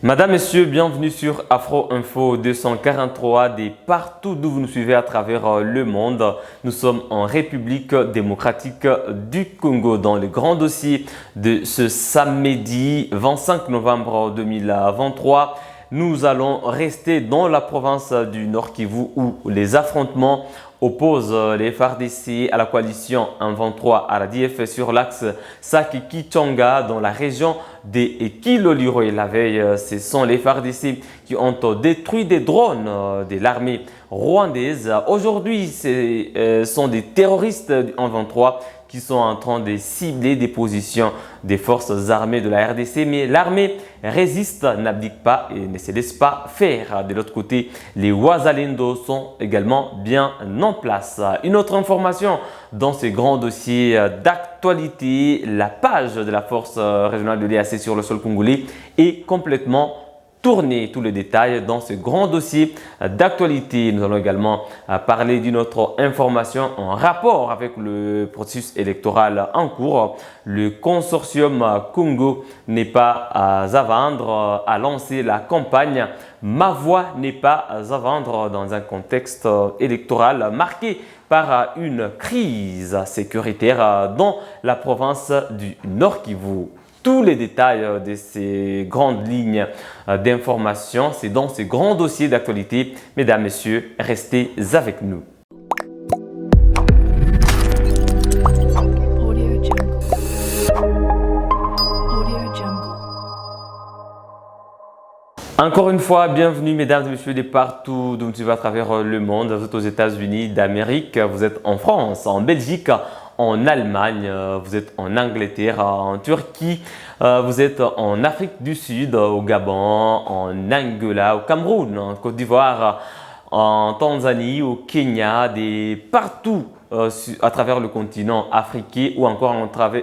Madame, Messieurs, bienvenue sur Afro Info 243 des partout d'où vous nous suivez à travers le monde. Nous sommes en République démocratique du Congo dans le grand dossier de ce samedi 25 novembre 2023. Nous allons rester dans la province du Nord Kivu où les affrontements opposent les FARDC à la coalition M23 RDF sur l'axe Sake-Kichanga dans la région des Kiloliro. La veille, ce sont les FARDC qui ont détruit des drones de l'armée rwandaise. Aujourd'hui, ce sont des terroristes du M23 qui sont en train de cibler des positions des forces armées de la RDC. Mais l'armée résiste, n'abdique pas et ne se laisse pas faire. De l'autre côté, les Wazalendo sont également bien en place. Une autre information dans ce grand dossier d'actualité, la page de la force régionale de l'EAC sur le sol congolais est complètement tourner tous les détails dans ce grand dossier d'actualité. Nous allons également parler d'une autre information en rapport avec le processus électoral en cours. Le consortium Congo n'est pas à vendre, a lancé la campagne Ma voix n'est pas à vendre dans un contexte électoral marqué par une crise sécuritaire dans la province du Nord Kivu. Tous les détails de ces grandes lignes d'information, c'est dans ce grand dossier d'actualité. Mesdames, Messieurs, restez avec nous. Encore une fois, bienvenue mesdames et messieurs de partout d'où vous suivez à travers le monde. Vous êtes aux États-Unis d'Amérique, vous êtes en France, en Belgique, en Allemagne, vous êtes en Angleterre, en Turquie, vous êtes en Afrique du Sud, au Gabon, en Angola, au Cameroun, en Côte d'Ivoire, en Tanzanie, au Kenya, partout à travers le continent africain ou encore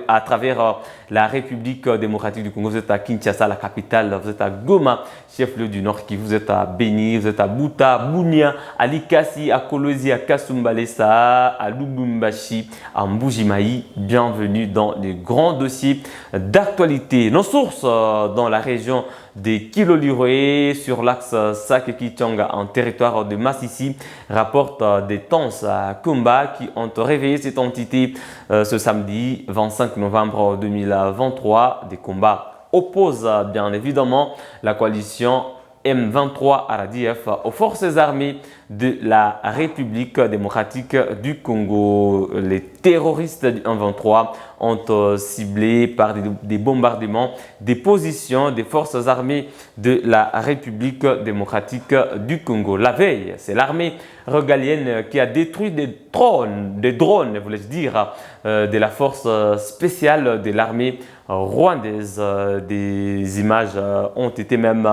à travers la République démocratique du Congo. Vous êtes à Kinshasa, la capitale, vous êtes à Goma, chef-lieu du Nord Kivu, vous êtes à Beni, vous êtes à Buta, Bunia, à Likasi, à Kolosi, à Kasumbalesa, à Lubumbashi, à Mbujimayi. Bienvenue dans les grands dossiers d'actualité. Nos sources dans la région des Kiloliro sur l'axe Sake-Kichanga en territoire de Massissi rapportent des tenses combats qui ont réveillé cette entité ce samedi 25 novembre 2023. Des combats opposent bien évidemment la coalition M23 RDF aux forces armées de la République démocratique du Congo. Les terroristes du M23 ont ciblé par des bombardements des positions des forces armées de la République démocratique du Congo. La veille, c'est l'armée régalienne qui a détruit des drones, voulais-je dire, de la force spéciale de l'armée rwandaise. Des images ont été même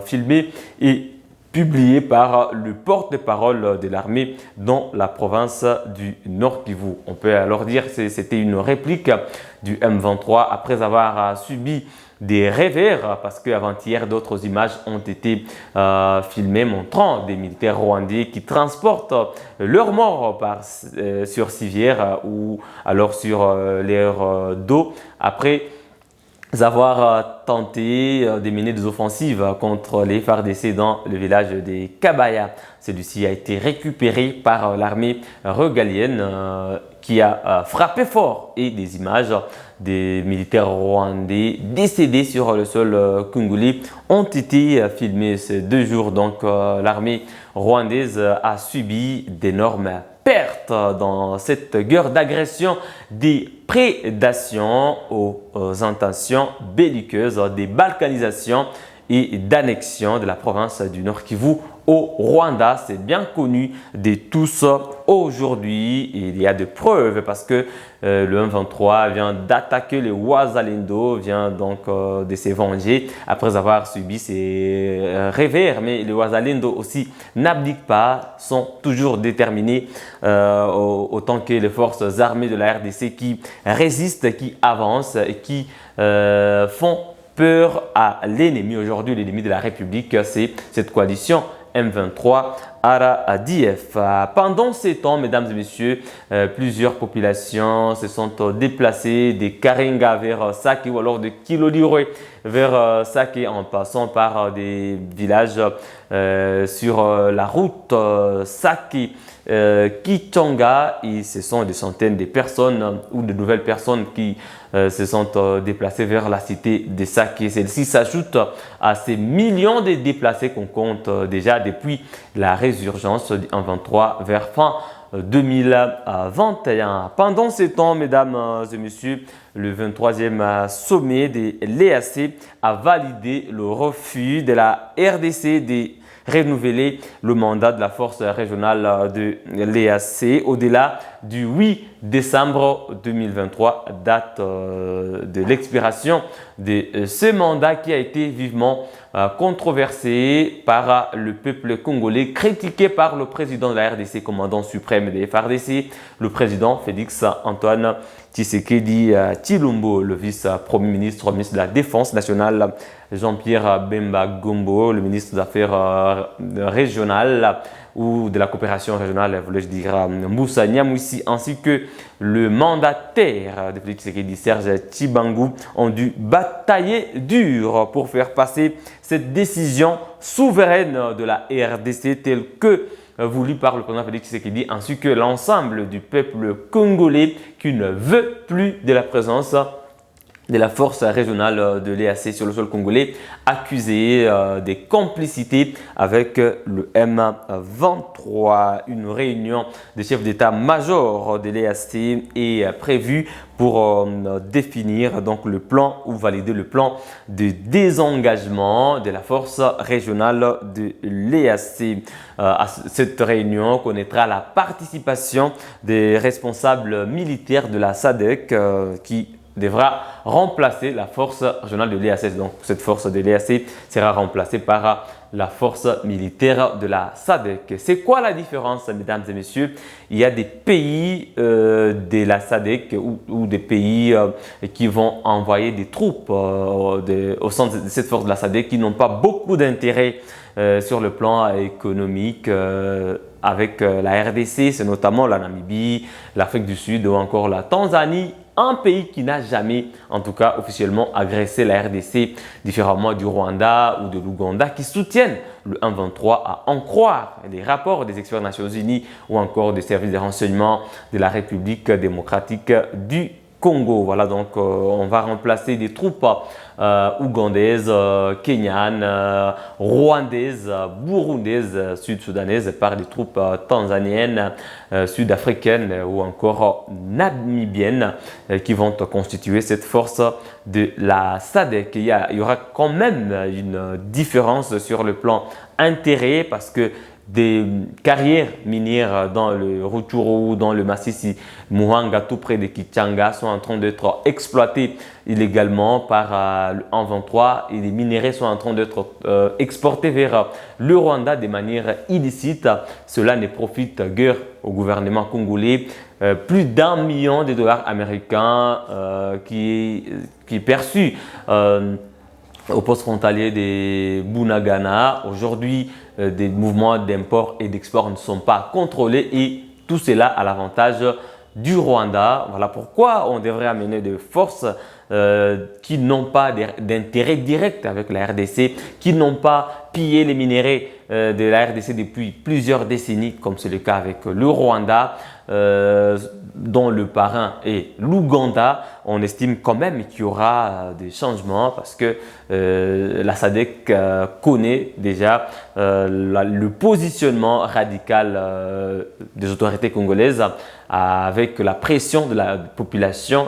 filmées et publié par le porte-parole de l'armée dans la province du Nord Kivu. On peut alors dire que c'était une réplique du M23 après avoir subi des revers parce qu'avant-hier, d'autres images ont été filmées montrant des militaires rwandais qui transportent leurs morts sur civière ou alors sur leur dos après avoir tenté de mener des offensives contre les FARDC dans le village de Kabaya. Celui-ci a été récupéré par l'armée régalienne qui a frappé fort et des images des militaires rwandais décédés sur le sol congolais ont été filmées ces 2 jours. Donc l'armée rwandaise a subi d'énormes pertes dans cette guerre d'agression, des prédations aux intentions belliqueuses, des balkanisations et d'annexion de la province du Nord Kivu au Rwanda. C'est bien connu de tous aujourd'hui. Il y a des preuves parce que le M23 vient d'attaquer les Wazalendo, vient donc de se venger après avoir subi ces revers. Mais les Wazalendo aussi n'abdiquent pas, sont toujours déterminés autant que les forces armées de la RDC qui résistent, qui avancent et qui font peur à l'ennemi. Aujourd'hui, l'ennemi de la République, c'est cette coalition M23 Aradiev. Pendant ces temps, mesdames et messieurs, plusieurs populations se sont déplacées des Karenga vers Sake ou alors de Kilolirwe vers Sake en passant par des villages sur la route Sake. Kichanga, et ce sont des centaines de personnes ou de nouvelles personnes qui se sont déplacées vers la cité de Sake. Celle-ci s'ajoute à ces millions de déplacés qu'on compte déjà depuis la résurgence du 23 vers fin 2021. Pendant ce temps, mesdames et messieurs, le 23e sommet de l'EAC a validé le refus de la RDC de renouveler le mandat de la force régionale de l'EAC au-delà du 8 décembre 2023, date de l'expiration de ce mandat qui a été vivement controversé par le peuple congolais, critiqué par le président de la RDC, commandant suprême des FARDC, le président Félix Antoine Tshisekedi Tshilombo, le vice-premier ministre, ministre de la Défense nationale, Jean-Pierre Bemba Gombo, le ministre des Affaires régionales ou de la coopération régionale, voulais-je dire, Moussa Niamouissi, ainsi que le mandataire de Félix Tshisekedi, Serge Tshibangu, ont dû batailler dur pour faire passer cette décision souveraine de la RDC telle que voulu par le président Félix Tshisekedi ainsi que l'ensemble du peuple congolais qui ne veut plus de la présence de la force régionale de l'EAC sur le sol congolais, accusé de complicité avec le M23. Une réunion des chefs d'état-major de l'EAC est prévue pour définir donc le plan ou valider le plan de désengagement de la force régionale de l'EAC. Cette réunion connaîtra la participation des responsables militaires de la SADC qui devra remplacer la force régionale de l'EAC. Donc, cette force de l'EAC sera remplacée par la force militaire de la SADC. C'est quoi la différence, mesdames et messieurs? Il y a des pays de la SADC ou des pays qui vont envoyer des troupes au sein de cette force de la SADC qui n'ont pas beaucoup d'intérêt sur le plan économique avec la RDC, c'est notamment la Namibie, l'Afrique du Sud ou encore la Tanzanie. Un pays qui n'a jamais, en tout cas officiellement, agressé la RDC, différemment du Rwanda ou de l'Ouganda, qui soutiennent le 1-23 à en croire les rapports des experts des Nations Unies ou encore des services de renseignement de la République démocratique du Congo. Voilà, donc on va remplacer des troupes ougandaises, kenyanes, rwandaises, burundaises, sud-soudanaises par des troupes tanzaniennes, sud-africaines ou encore namibiennes qui vont constituer cette force de la SADC. Il y aura quand même une différence sur le plan intérêt parce que des carrières minières dans le Rutshuru, dans le Masisi, Muhanga, tout près de Kichanga, sont en train d'être exploitées illégalement par le 1-23 et les minerais sont en train d'être exportés vers le Rwanda de manière illicite. Cela ne profite guère au gouvernement congolais. Plus d'1 million de dollars américains qui est perçu au poste frontalier de Bunagana. Aujourd'hui, des mouvements d'import et d'export ne sont pas contrôlés et tout cela à l'avantage du Rwanda. Voilà pourquoi on devrait amener des forces qui n'ont pas d'intérêt direct avec la RDC, qui n'ont pas pillé les minéraux de la RDC depuis plusieurs décennies, comme c'est le cas avec le Rwanda, dont le parrain est l'Ouganda. On estime quand même qu'il y aura des changements parce que la SADC connaît déjà le positionnement radical des autorités congolaises avec la pression de la population.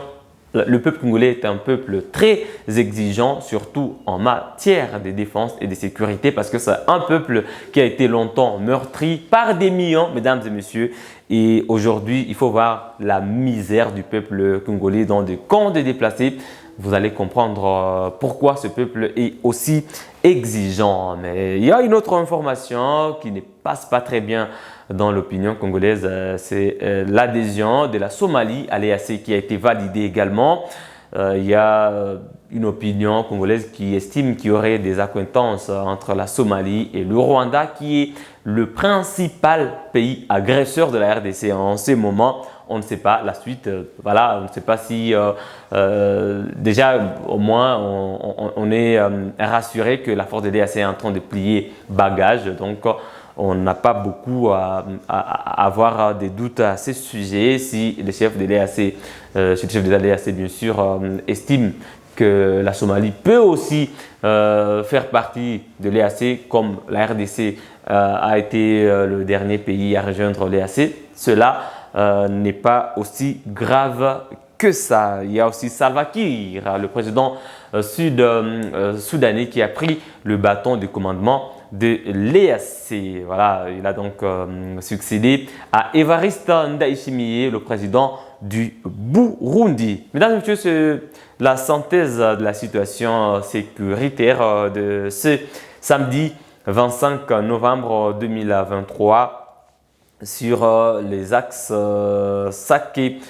Le peuple congolais est un peuple très exigeant, surtout en matière de défense et de sécurité, parce que c'est un peuple qui a été longtemps meurtri par des millions, mesdames et messieurs. Et aujourd'hui, il faut voir la misère du peuple congolais dans des camps de déplacés. Vous allez comprendre pourquoi ce peuple est aussi exigeant. Mais il y a une autre information qui ne passe pas très bien dans l'opinion congolaise, c'est l'adhésion de la Somalie à l'EAC qui a été validée également. Il y a une opinion congolaise qui estime qu'il y aurait des accointances entre la Somalie et le Rwanda, qui est le principal pays agresseur de la RDC en ce moment. On ne sait pas la suite, voilà, on ne sait pas si déjà au moins on est rassuré que la force de l'EAC est en train de plier bagage, donc on n'a pas beaucoup à avoir des doutes à ce sujet. Si le chef de l'EAC, le chef de l'EAC bien sûr, estime que la Somalie peut aussi faire partie de l'EAC comme la RDC a été le dernier pays à rejoindre l'EAC, cela n'est pas aussi grave que ça. Il y a aussi Salva Kiir, le président soudanais qui a pris le bâton de commandement de l'EAC. Voilà, il a donc succédé à Evariste Ndayishimiye, le président du Burundi. Mesdames et messieurs, c'est la synthèse de la situation sécuritaire de ce samedi 25 novembre 2023 sur les axes Sake,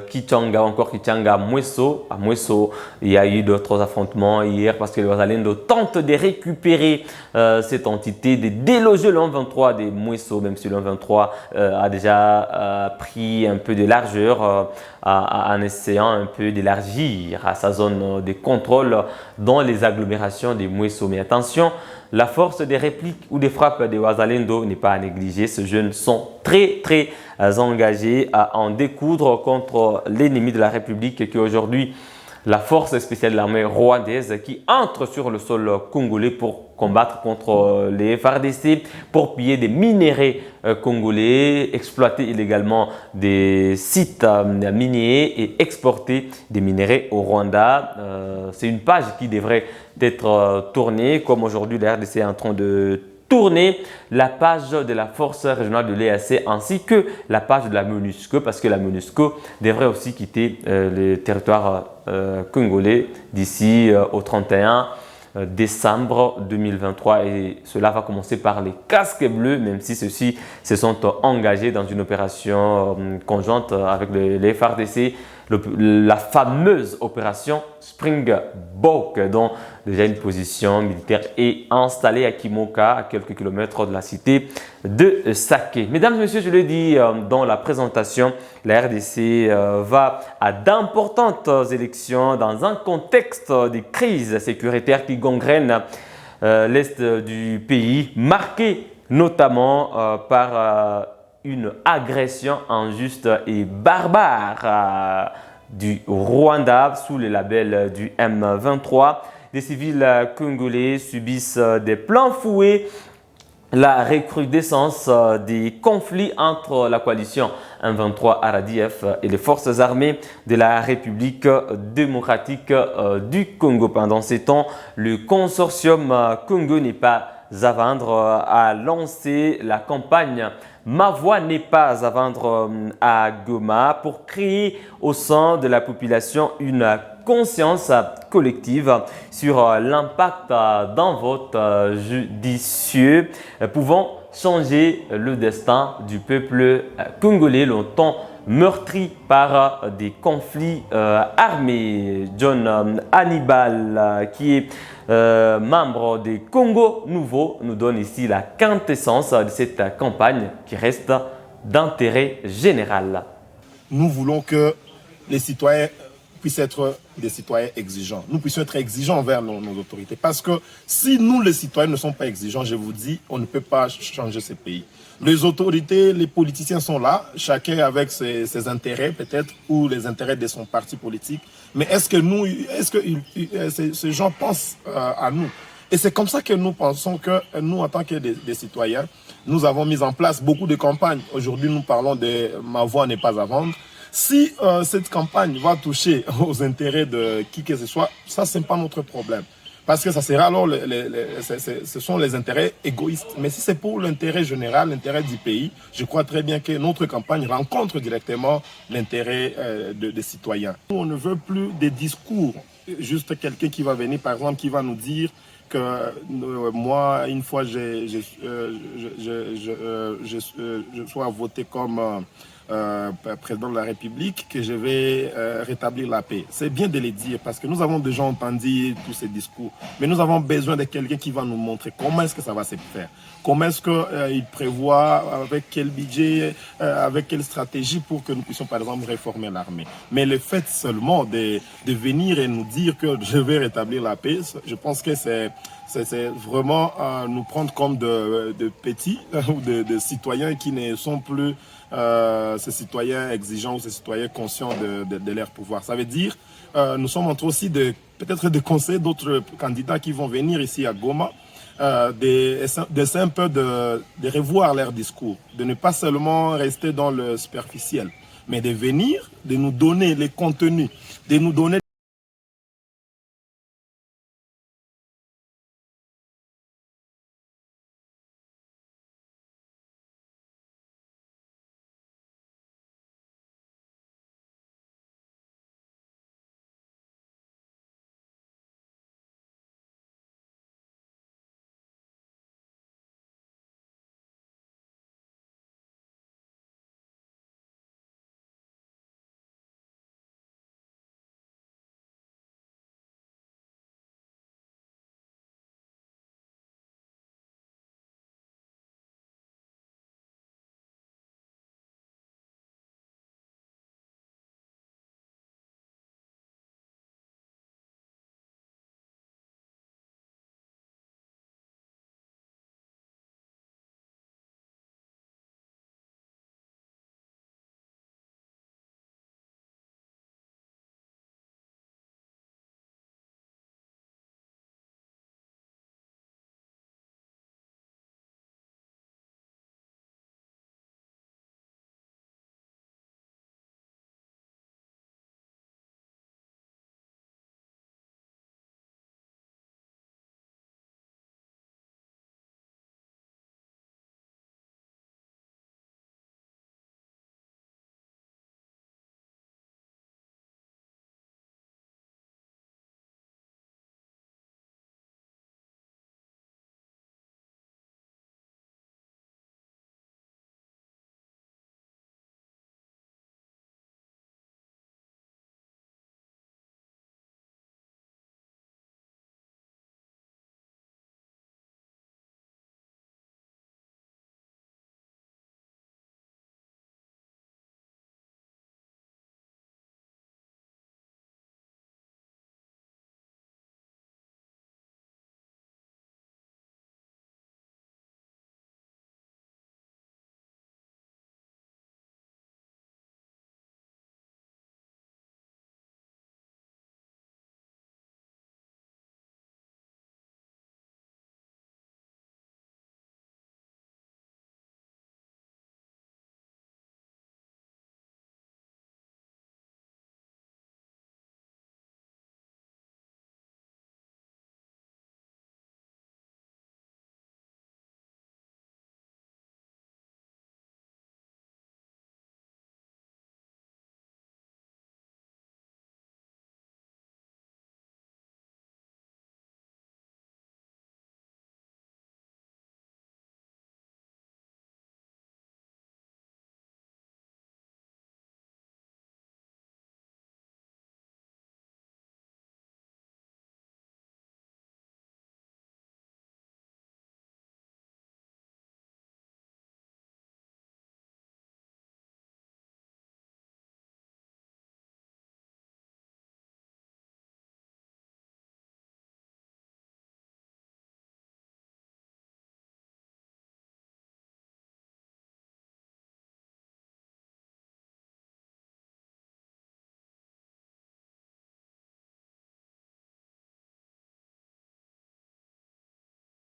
Kichanga, encore Kichanga, Mweso. À Mweso, il y a eu d'autres affrontements hier parce que les Wazalendo tentent de récupérer cette entité, de déloger le 23 de Mweso, même si le 23 a déjà pris un peu de largeur en essayant un peu d'élargir à sa zone de contrôle dans les agglomérations de Mweso. Mais attention, la force des répliques ou des frappes des Wazalendo n'est pas à négliger. Ces jeunes sont très engagés à en découdre contre l'ennemi de la République qui aujourd'hui la force spéciale de l'armée rwandaise qui entre sur le sol congolais pour combattre contre les FARDC, pour piller des minéraux congolais, exploiter illégalement des sites miniers et exporter des minéraux au Rwanda. C'est une page qui devrait être tournée, comme aujourd'hui la RDC est en train de tourner la page de la force régionale de l'EAC ainsi que la page de la MONUSCO, parce que la MONUSCO devrait aussi quitter le territoire congolais d'ici au 31 décembre 2023 et cela va commencer par les casques bleus, même si ceux-ci se sont engagés dans une opération conjointe avec les FARDC, la fameuse opération Springbok, dont déjà une position militaire est installée à Kimoka, à quelques kilomètres de la cité de Sake. Mesdames et messieurs, je l'ai dit dans la présentation, la RDC va à d'importantes élections dans un contexte de crise sécuritaire qui gangrène l'est du pays, marqué notamment par une agression injuste et barbare du Rwanda sous le label du M23. Des civils congolais subissent des pleins fouets la recrudescence des conflits entre la coalition M23 RDF et les forces armées de la République démocratique du Congo. Pendant ces temps, le consortium Congo n'est pas à vendre a lancé la campagne Ma voix n'est pas à vendre à Goma pour créer au sein de la population une conscience collective sur l'impact d'un vote judicieux pouvant changer le destin du peuple congolais longtemps meurtri par des conflits armés. John Hannibal, qui est membre des Congo Nouveau, nous donne ici la quintessence de cette campagne qui reste d'intérêt général. Nous voulons que les citoyens puissent être des citoyens exigeants. Nous puissions être exigeants envers nos autorités. Parce que si nous, les citoyens, ne sommes pas exigeants, je vous dis, on ne peut pas changer ce pays. Les autorités, les politiciens sont là, chacun avec ses intérêts peut-être, ou les intérêts de son parti politique. Mais est-ce que ces gens pensent à nous? Et c'est comme ça que nous pensons que nous, en tant que des citoyens, nous avons mis en place beaucoup de campagnes. Aujourd'hui, nous parlons de « Ma voix n'est pas à vendre ». Si cette campagne va toucher aux intérêts de qui que ce soit, ça, ce n'est pas notre problème. Parce que ça sera alors, ce sont les intérêts égoïstes. Mais si c'est pour l'intérêt général, l'intérêt du pays, je crois très bien que notre campagne rencontre directement l'intérêt des citoyens. Nous, on ne veut plus des discours. Juste quelqu'un qui va venir, par exemple, qui va nous dire que moi, une fois, je sois voté comme président de la République que je vais rétablir la paix. C'est bien de le dire parce que nous avons déjà entendu tous ces discours, mais nous avons besoin de quelqu'un qui va nous montrer comment est-ce que ça va se faire. Comment est-ce qu'il prévoit, avec quel budget, avec quelle stratégie pour que nous puissions par exemple réformer l'armée. Mais le fait seulement de venir et nous dire que je vais rétablir la paix, je pense que c'est vraiment nous prendre comme de petits ou de citoyens qui ne sont plus ces citoyens exigeants ou ces citoyens conscients de leur pouvoir. Ça veut dire nous sommes en train aussi peut-être de conseiller d'autres candidats qui vont venir ici à Goma, d'essayer un peu de revoir leur discours, de ne pas seulement rester dans le superficiel, mais de venir, de nous donner les contenus, de nous donner